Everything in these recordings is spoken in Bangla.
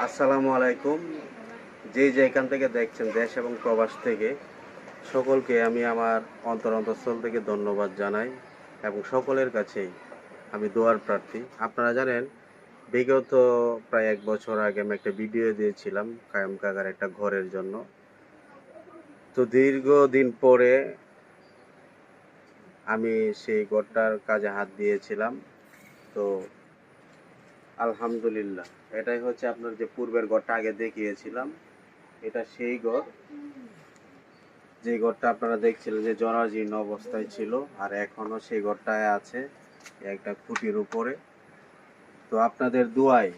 আসসালামু আলাইকুম। যে যেখান থেকে দেখছেন দেশ এবং প্রবাস থেকে সকলকে আমি আমার অন্তঃস্থল থেকে ধন্যবাদ জানাই এবং সকলের কাছেই আমি দোয়ার প্রার্থী। আপনারা জানেন বিগত প্রায় ১ বছর আগে আমি একটা ভিডিও দিয়েছিলাম কায়েম কাকার একটা ঘরের জন্য। তো দীর্ঘদিন পরে আমি সেই ঘরটার কাজে হাত দিয়েছিলাম। তো আলহামদুলিল্লাহ, এটাই হচ্ছে আপনার যে পূর্বের ঘরটা আগে দেখিয়েছিলাম, এটা সেই ঘর যে ঘরটা আপনারা দেখছিলেন যে জরাজীর্ণ অবস্থায় ছিল, আর এখনো সেই ঘরটায় আছে একটা খুঁটির উপরে। তো আপনাদের দোয়ায়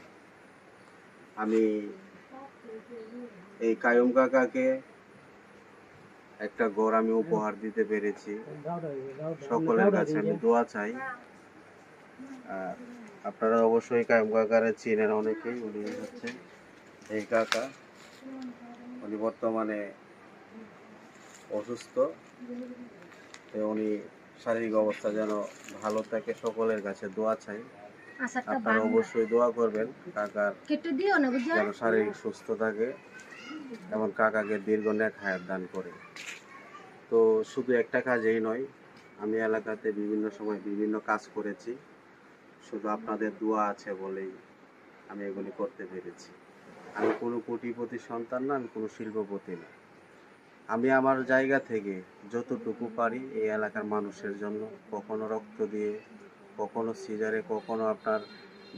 আমি এই কায়ুম কাকাকে একটা ঘর আমি উপহার দিতে পেরেছি। সকলের কাছে আমি দোয়া চাই। আর আপনারা অবশ্যই কায়ুম কাকারে চিনেন অনেকেই। উনি হচ্ছে এই কাকা, উনি বর্তমানে অসুস্থ। উনি শারীরিক অবস্থা যেন ভালো থাকে, সকলের কাছে দোয়া চাই। আপনারা অবশ্যই দোয়া করবেন কাকার যেন শারীরিক সুস্থ থাকে এবং কাকাকে দীর্ঘ নেক হায়াত দান করে। তো শুধু একটা কাজেই নয়, আমি এলাকাতে বিভিন্ন সময় বিভিন্ন কাজ করেছি, শুধু আপনাদের দোয়া আছে বলেই আমি এগুলি করতে পেরেছি। আমি কোনো কোটিপতি সন্তান না, আমি কোনো শিল্পপতি না। আমি আমার জায়গা থেকে যতটুকু পারি এই এলাকার মানুষের জন্য, কখনো রক্ত দিয়ে, কখনো সিজারে, কখনো আপনার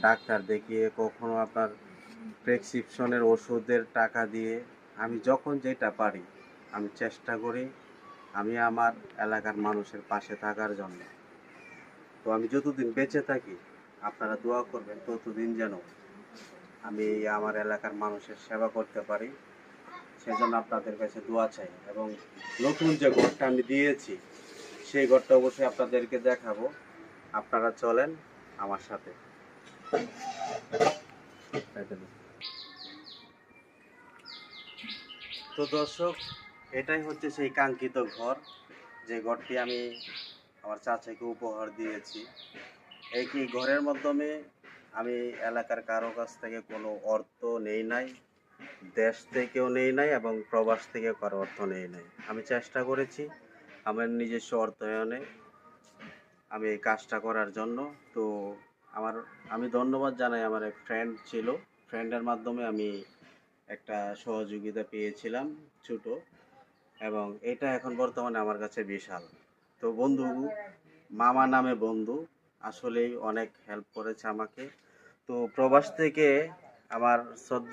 ডাক্তার দেখিয়ে, কখনো আপনার প্রেসক্রিপশনের ওষুধের টাকা দিয়ে, আমি যখন যেটা পারি আমি চেষ্টা করি আমি আমার এলাকার মানুষের পাশে থাকার জন্য। তো আমি যতদিন বেঁচে থাকি আপনারা দোয়া করবেন ততদিন যেন আমি আমার এলাকার মানুষের সেবা করতে পারি, সেজন্য আপনাদের কাছে দোয়া চাই। এবং নতুন যে ঘরটা আমি দিয়েছি সেই ঘরটা অবশ্যই আপনাদেরকে দেখাবো, আপনারা চলেন আমার সাথে। তো দর্শক, এটাই হচ্ছে সেই কাঙ্ক্ষিত ঘর, যে ঘরটি আমি আমার চাচাকে উপহার দিয়েছি। এই কি ঘরের মাধ্যমে আমি এলাকার কারো কাছ থেকে কোনো অর্থ নেই নাই, দেশ থেকেও নেই নাই এবং প্রবাস থেকে কারো অর্থ নেই নাই। আমি চেষ্টা করেছি আমার নিজস্ব অর্থায়নে আমি এই কাজটা করার জন্য। তো আমি ধন্যবাদ জানাই, আমার এক ফ্রেন্ড ছিল, ফ্রেন্ডের মাধ্যমে আমি একটা সহযোগিতা পেয়েছিলাম ছোট, এবং এটা এখন বর্তমানে আমার কাছে বিশাল। তো বন্ধু, মামা নামে বন্ধু, আসলেই অনেক হেল্প করেছে আমাকে। তো প্রবাস থেকে আমার শ্রদ্ধ